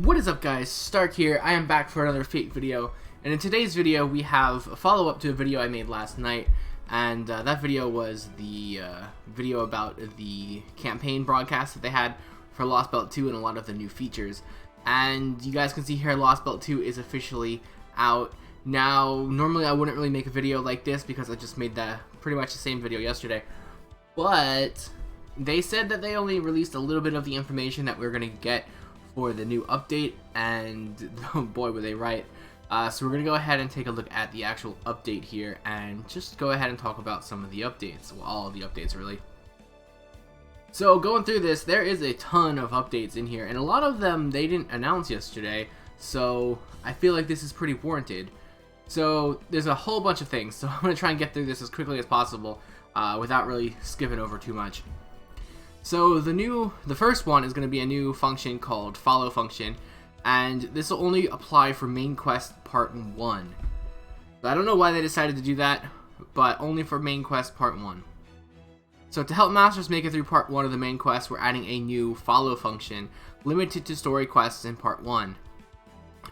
What is up, guys? Stark here. I am back for another Fate video, and in today's video we have a follow-up to a video I made last night, and that video was the video about the campaign broadcast that they had for Lost Belt 2 and a lot of the new features. And you guys can see here Lost Belt 2 is officially out. Now, normally I wouldn't really make a video like this because I just made pretty much the same video yesterday, but they said that they only released a little bit of the information that we're going to get for the new update, and oh boy were they right. So we're going to go ahead and take a look at the actual update here and just go ahead and talk about some of the updates, well, all of the updates really. So going through this, there is a ton of updates in here, and a lot of them they didn't announce yesterday, so I feel like this is pretty warranted. So there's a whole bunch of things, so I'm going to try and get through this as quickly as possible without really skipping over too much. So the first one is going to be a new function called follow function, and this will only apply for main quest part 1. But I don't know why they decided to do that, but only for main quest part 1. So to help masters make it through part 1 of the main quest, we're adding a new follow function limited to story quests in part 1.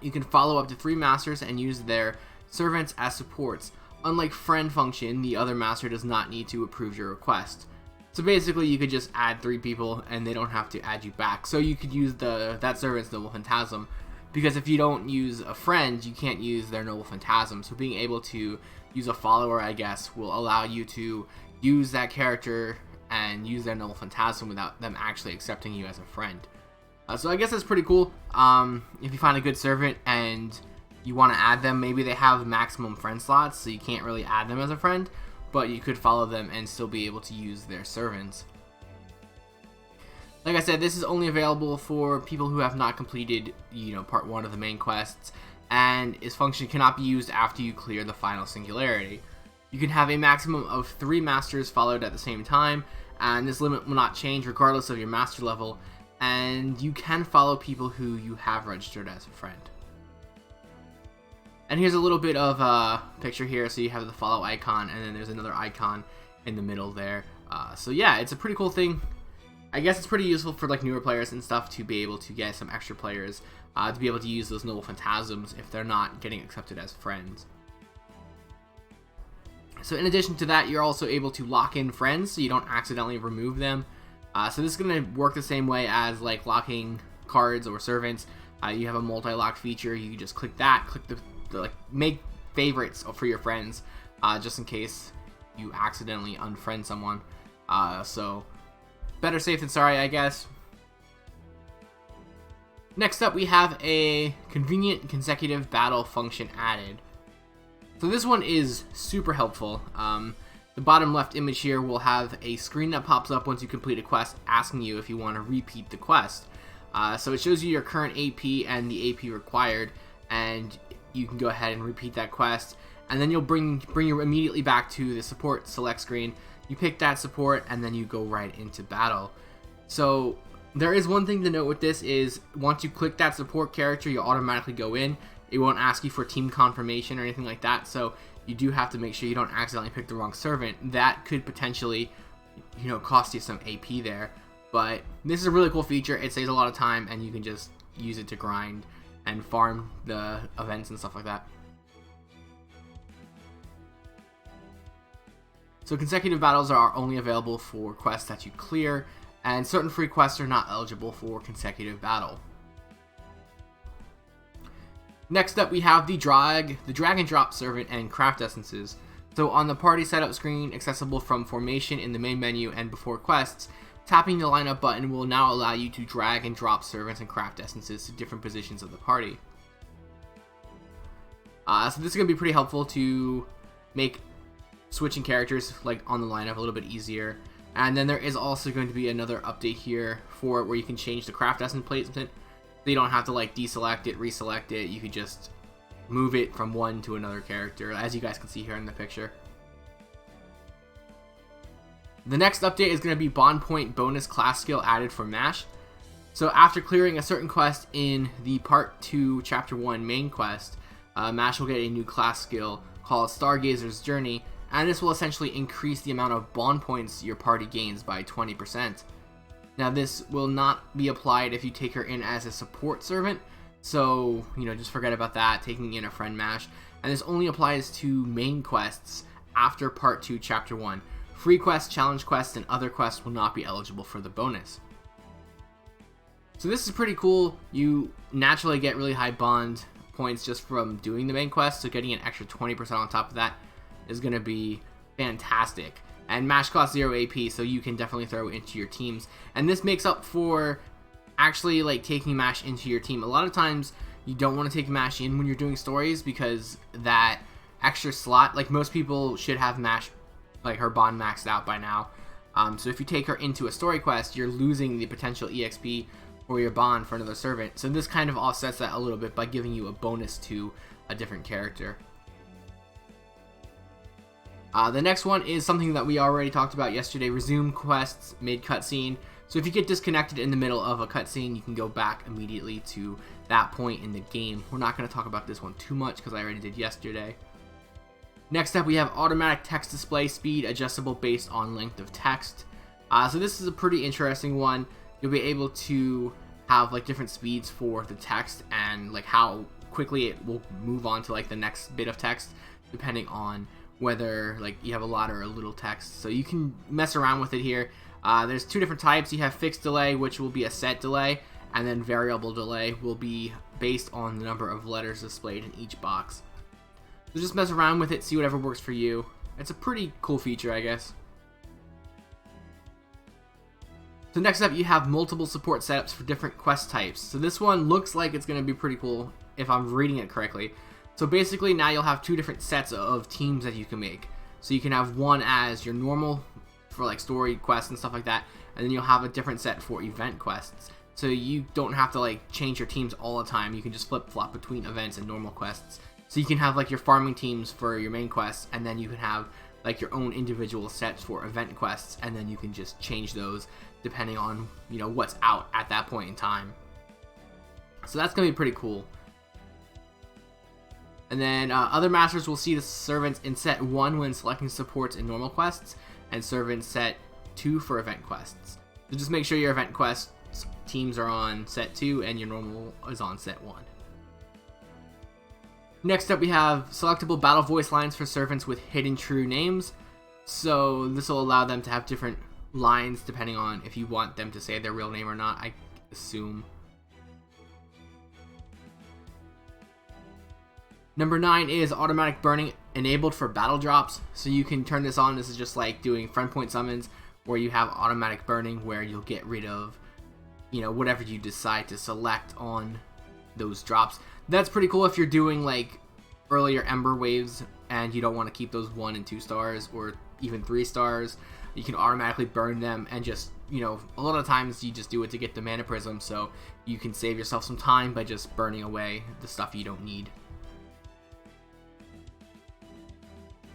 You can follow up to 3 masters and use their servants as supports. Unlike friend function, the other master does not need to approve your request. So basically, you could just add 3 people, and they don't have to add you back. So you could use that servant's noble phantasm, because if you don't use a friend, you can't use their noble phantasm. So being able to use a follower, I guess, will allow you to use that character and use their noble phantasm without them actually accepting you as a friend. So I guess that's pretty cool. If you find a good servant and you want to add them, maybe they have maximum friend slots, so you can't really add them as a friend, but you could follow them and still be able to use their servants. Like I said, this is only available for people who have not completed, part 1 of the main quests, and its function cannot be used after you clear the final singularity. You can have a maximum of 3 masters followed at the same time, and this limit will not change regardless of your master level, and you can follow people who you have registered as a friend. And here's a little bit of a picture here. So you have the follow icon, and then there's another icon in the middle there. So yeah, it's a pretty cool thing. I guess it's pretty useful for like newer players and stuff to be able to get some extra players to be able to use those noble phantasms if they're not getting accepted as friends. So in addition to that, you're also able to lock in friends so you don't accidentally remove them. So this is going to work the same way as like locking cards or servants. You have a multi-lock feature. You can just click that, click the make favorites for your friends, just in case you accidentally unfriend someone. So better safe than sorry, I guess. Next up, we have a convenient consecutive battle function added. So this one is super helpful. The bottom left image here will have a screen that pops up once you complete a quest asking you if you want to repeat the quest. So it shows you your current AP and the AP required, and you can go ahead and repeat that quest, and then you'll bring you immediately back to the support select screen. You pick that support, and then you go right into battle. So there is one thing to note with this is once you click that support character, you'll automatically go in. It won't ask you for team confirmation or anything like that, so you do have to make sure you don't accidentally pick the wrong servant. That could potentially, cost you some AP there. But this is a really cool feature. It saves a lot of time, and you can just use it to grind and farm the events and stuff like that. So consecutive battles are only available for quests that you clear, and certain free quests are not eligible for consecutive battle. Next up, we have the drag and drop servant and craft essences. So on the party setup screen, accessible from formation in the main menu and before quests, tapping the lineup button will now allow you to drag and drop servants and craft essences to different positions of the party. So this is going to be pretty helpful to make switching characters like on the lineup a little bit easier. And then there is also going to be another update here for where you can change the craft essence placement. So you don't have to like deselect it, reselect it. You could just move it from one to another character, as you guys can see here in the picture. The next update is going to be bond point bonus class skill added for MASH. So after clearing a certain quest in the part 2 chapter 1 main quest, MASH will get a new class skill called Stargazer's Journey, and this will essentially increase the amount of bond points your party gains by 20%. Now this will not be applied if you take her in as a support servant, so just forget about that, taking in a friend mash. And this only applies to main quests after part 2 chapter 1. Free quests, challenge quests, and other quests will not be eligible for the bonus. So this is pretty cool. You naturally get really high bond points just from doing the main quest, so getting an extra 20% on top of that is going to be fantastic. And mash costs 0 AP, so you can definitely throw into your teams. And this makes up for actually like taking mash into your team. A lot of times you don't want to take mash in when you're doing stories because that extra slot, like most people should have mash, like her bond maxed out by now. So if you take her into a story quest, you're losing the potential EXP or your bond for another servant. So this kind of offsets that a little bit by giving you a bonus to a different character. The next one is something that we already talked about yesterday, resume quests mid cutscene. So if you get disconnected in the middle of a cutscene, you can go back immediately to that point in the game. We're not going to talk about this one too much because I already did yesterday. Next up, we have automatic text display speed adjustable based on length of text. So this is a pretty interesting one. You'll be able to have like different speeds for the text and like how quickly it will move on to like the next bit of text depending on whether like you have a lot or a little text. So you can mess around with it here. There's two different types. You have fixed delay, which will be a set delay, and then variable delay will be based on the number of letters displayed in each box. So just mess around with it, see whatever works for you. It's a pretty cool feature, I guess. So next up, you have multiple support setups for different quest types. So this one looks like it's going to be pretty cool if I'm reading it correctly. So basically now you'll have two different sets of teams that you can make. So you can have one as your normal for like story quests and stuff like that, and then you'll have a different set for event quests. So you don't have to like change your teams all the time. You can just flip-flop between events and normal quests. So you can have like your farming teams for your main quests, and then you can have like your own individual sets for event quests, and then you can just change those depending on what's out at that point in time. So that's gonna be pretty cool. And then other masters will see the servants in set 1 when selecting supports in normal quests, and servants set 2 for event quests. So just make sure your event quests teams are on set 2 and your normal is on set 1. Next up, we have selectable battle voice lines for servants with hidden true names. So this will allow them to have different lines depending on if you want them to say their real name or not, I assume. Number 9 is automatic burning enabled for battle drops. So you can turn this on. This is just like doing friend point summons where you have automatic burning where you'll get rid of whatever you decide to select on those drops. That's pretty cool if you're doing like earlier Ember waves and you don't want to keep those 1 and 2 stars or even 3 stars. You can automatically burn them and just, a lot of times you just do it to get the mana prism, so you can save yourself some time by just burning away the stuff you don't need.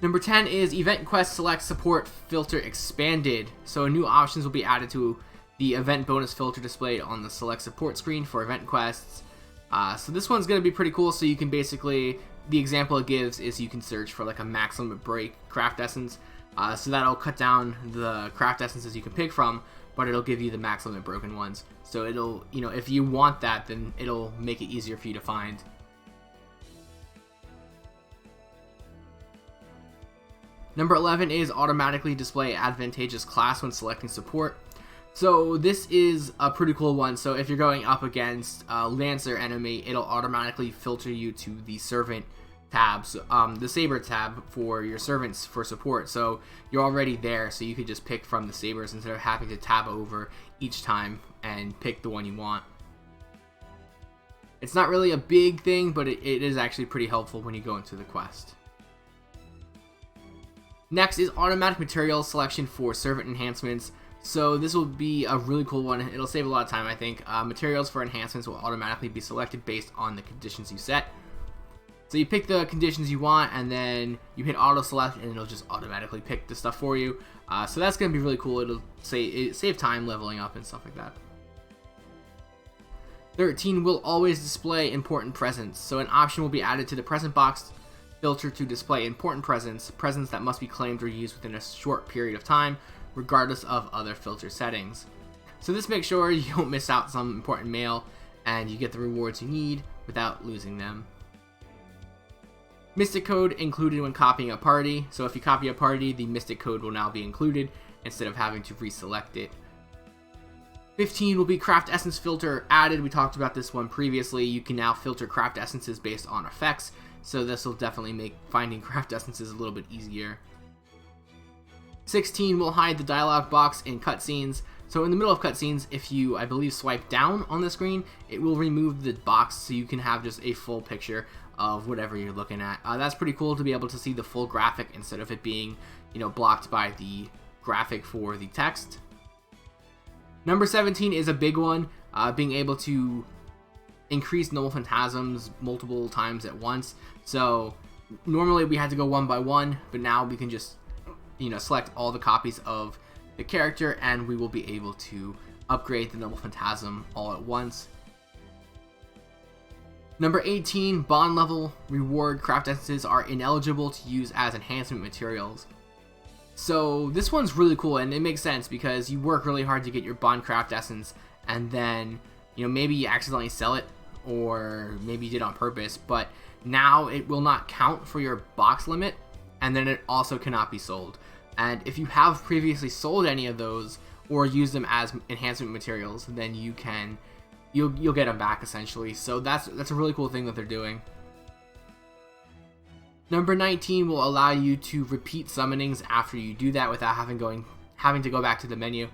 Number 10 is Event Quest Select Support Filter Expanded. So new options will be added to the event bonus filter displayed on the Select Support screen for event quests. So this one's going to be pretty cool. So you can basically, the example it gives is you can search for like a max limit break craft essence. So that'll cut down the craft essences you can pick from, but it'll give you the max limit broken ones. So it'll, if you want that, then it'll make it easier for you to find. Number 11 is automatically display advantageous class when selecting support. So this is a pretty cool one. So if you're going up against a Lancer enemy, it'll automatically filter you to the servant tabs, the saber tab for your servants for support. So you're already there, so you could just pick from the sabers instead of having to tab over each time and pick the one you want. It's not really a big thing, but it is actually pretty helpful when you go into the quest. Next is automatic material selection for servant enhancements. So this will be a really cool one. It'll save a lot of time, I think. Materials for enhancements will automatically be selected based on the conditions you set. So you pick the conditions you want, and then you hit auto select, and it'll just automatically pick the stuff for you. So that's going to be really cool. It'll save time leveling up and stuff like that. 13 will always display important presents. So an option will be added to the present box filter to display important presents that must be claimed or used within a short period of time, regardless of other filter settings. So this makes sure you don't miss out some important mail and you get the rewards you need without losing them. Mystic code included when copying a party. So if you copy a party, the mystic code will now be included instead of having to reselect it. 15 will be craft essence filter added. We talked about this one previously. You can now filter craft essences based on effects. So this will definitely make finding craft essences a little bit easier. 16 will hide the dialog box in cutscenes. So in the middle of cutscenes, if you, I believe, swipe down on the screen, it will remove the box so you can have just a full picture of whatever you're looking at. That's pretty cool to be able to see the full graphic instead of it being, blocked by the graphic for the text. Number 17 is a big one, being able to increase null phantasms multiple times at once. So normally we had to go one by one, but now we can just, select all the copies of the character and we will be able to upgrade the null phantasm all at once. Number 18, bond level reward craft essences are ineligible to use as enhancement materials. So this one's really cool, and it makes sense because you work really hard to get your bond craft essence, and then maybe you accidentally sell it, or maybe you did on purpose, but now it will not count for your box limit, and then it also cannot be sold. And if you have previously sold any of those or used them as enhancement materials, then you'll get them back essentially. So that's a really cool thing that they're doing. Number 19 will allow you to repeat summonings after you do that without having to go back to the menu.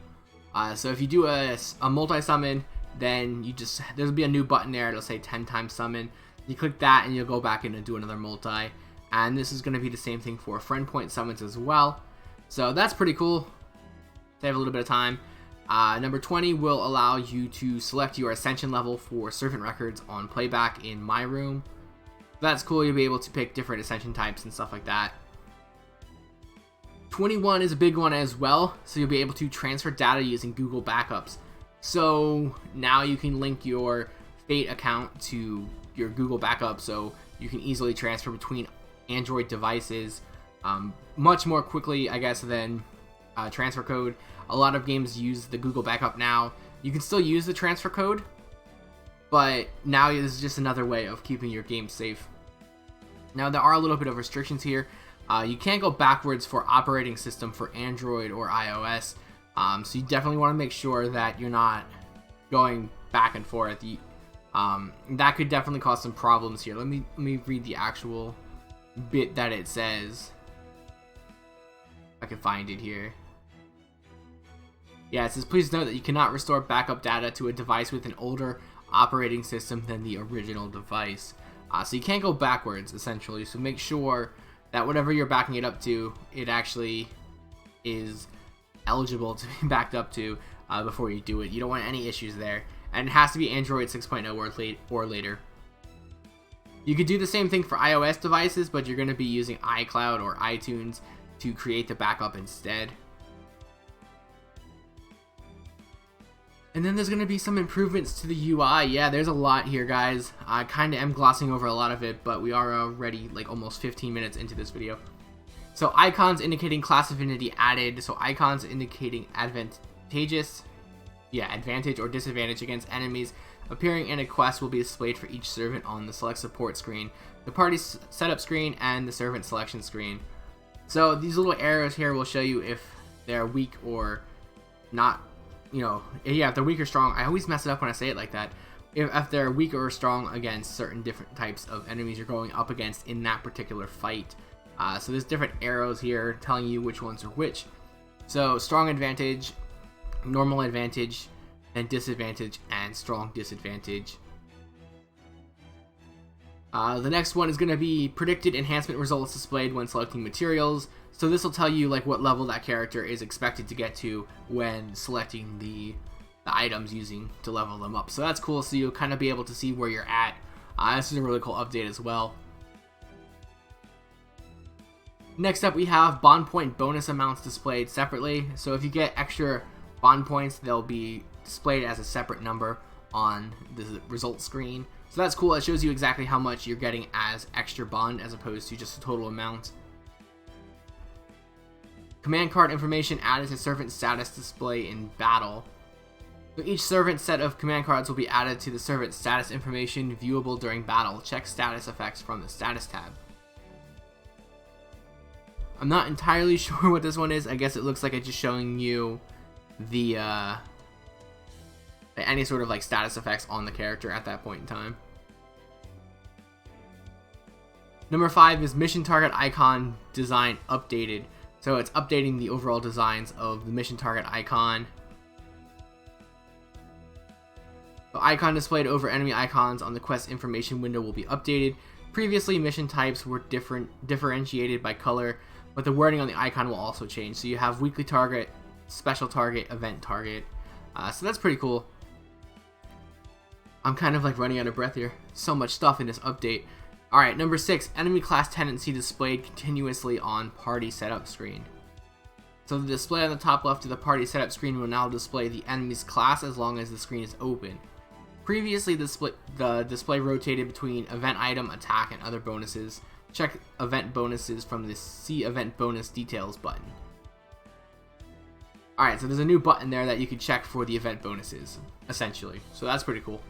So if you do a multi-summon, then there'll be a new button there. It'll say 10 times summon. You click that and you'll go back in and do another multi. And this is going to be the same thing for friend point summons as well. So that's pretty cool. Save a little bit of time. Number 20 will allow you to select your ascension level for servant records on playback in My Room. That's cool. You'll be able to pick different ascension types and stuff like that. 21 is a big one as well. So you'll be able to transfer data using Google Backups. So now you can link your Fate account to your Google Backup, so you can easily transfer between Android devices much more quickly, I guess, than transfer code. A lot of games use the Google Backup now. You can still use the transfer code, but now this is just another way of keeping your game safe. Now there are a little bit of restrictions here. You can't go backwards for operating system for Android or iOS, so you definitely want to make sure that you're not going back and forth. That could definitely cause some problems here. Let me read the actual bit that it says. If I can find it here. Yeah, it says, please note that you cannot restore backup data to a device with an older operating system than the original device. So you can't go backwards, essentially. So make sure that whatever you're backing it up to, it actually is eligible to be backed up to before you do it. You don't want any issues there. And it has to be Android 6.0 or later. You could do the same thing for iOS devices, but you're going to be using iCloud or iTunes to create the backup instead. And then there's going to be some improvements to the UI. Yeah, there's a lot here, guys. I kind of am glossing over a lot of it, but we are already like almost 15 minutes into this video. So icons indicating class affinity added. So icons indicating advantage or disadvantage against enemies appearing in a quest will be displayed for each servant on the select support screen, the party setup screen, and the servant selection screen. So these little arrows here will show you if they're weak or not. If they're weak or strong. I always mess it up when I say it like that. If they're weak or strong against certain different types of enemies you're going up against in that particular fight. So there's different arrows here telling you which ones are which. So strong advantage, normal advantage, and disadvantage, and strong disadvantage. The next one is going to be predicted enhancement results displayed when selecting materials. So this will tell you like what level that character is expected to get to when selecting the items using to level them up. So that's cool. So you'll kind of be able to see where you're at. This is a really cool update as well. Next up, we have bond point bonus amounts displayed separately. So if you get extra bond points, they'll be displayed as a separate number on the results screen. So that's cool. It shows you exactly how much you're getting as extra bond as opposed to just the total amount. Command card information added to servant status display in battle. So each servant set of command cards will be added to the servant status information viewable during battle. Check status effects from the status tab. I'm not entirely sure what this one is. I guess it looks like it's just showing you the any sort of like status effects on the character at that point in time. Number 5 is mission target icon design updated. So it's updating the overall designs of the mission target icon. The icon displayed over enemy icons on the quest information window will be updated. Previously, mission types were differentiated by color, but the wording on the icon will also change. So you have weekly target, special target, event target. So that's pretty cool. I'm kind of like running out of breath here. So much stuff in this update. Alright, number 6, enemy class tendency displayed continuously on party setup screen. So the display on the top left of the party setup screen will now display the enemy's class as long as the screen is open. Previously, the display rotated between event item, attack, and other bonuses. Check event bonuses from the See Event Bonus Details button. Alright, so there's a new button there that you can check for the event bonuses, essentially. So that's pretty cool.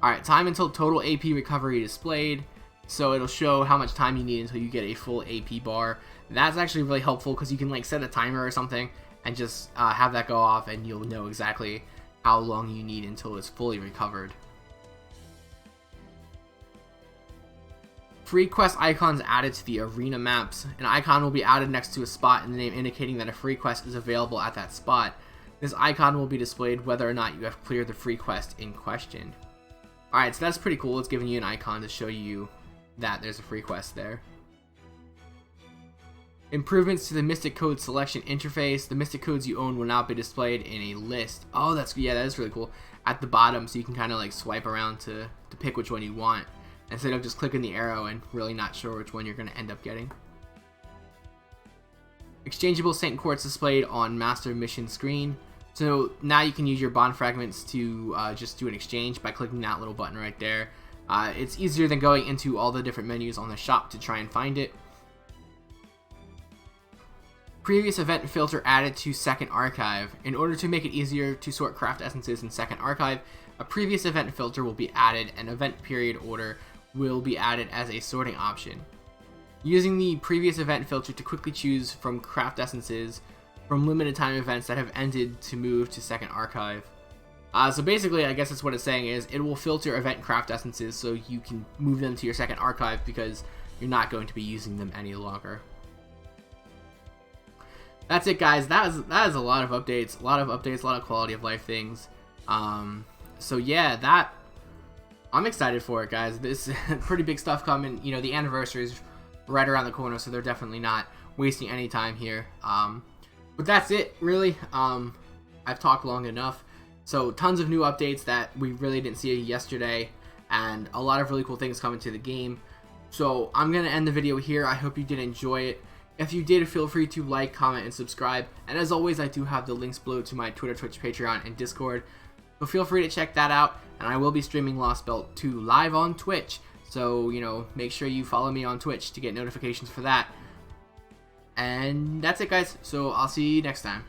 Alright, time until total AP recovery displayed. So it'll show how much time you need until you get a full AP bar. That's actually really helpful because you can like set a timer or something and just have that go off, and you'll know exactly how long you need until it's fully recovered. Free quest icons added to the arena maps. An icon will be added next to a spot in the name indicating that a free quest is available at that spot. This icon will be displayed whether or not you have cleared the free quest in question. Alright, so that's pretty cool. It's giving you an icon to show you that there's a free quest there. Improvements to the Mystic Code selection interface. The Mystic Codes you own will now be displayed in a list. Oh, that is really cool. At the bottom, so you can kind of like swipe around to pick which one you want, instead of just clicking the arrow and really not sure which one you're going to end up getting. Exchangeable Saint Quartz displayed on Master Mission screen. So now you can use your bond fragments to just do an exchange by clicking that little button right there. It's easier than going into all the different menus on the shop to try and find it. Previous event filter added to Second Archive. In order to make it easier to sort craft essences in Second Archive, a previous event filter will be added and event period order will be added as a sorting option. Using the previous event filter to quickly choose from craft essences from limited time events that have ended to move to Second Archive. So basically, I guess that's what it's saying is it will filter event craft essences so you can move them to your Second Archive because you're not going to be using them any longer. That's it, guys. That is a lot of updates, a lot of quality of life things. So yeah, I'm excited for it, guys. This pretty big stuff coming. You know, the anniversary is right around the corner, so they're definitely not wasting any time here. But that's it, really. I've talked long enough. So tons of new updates that we really didn't see yesterday, and a lot of really cool things coming to the game. So I'm gonna end the video here. I hope you did enjoy it. If you did, feel free to like, comment, and subscribe. And as always, I do have the links below to my Twitter, Twitch, Patreon, and Discord. So feel free to check that out. And I will be streaming Lost Belt 2 live on Twitch. So, you know, make sure you follow me on Twitch to get notifications for that. And that's it, guys. So I'll see you next time.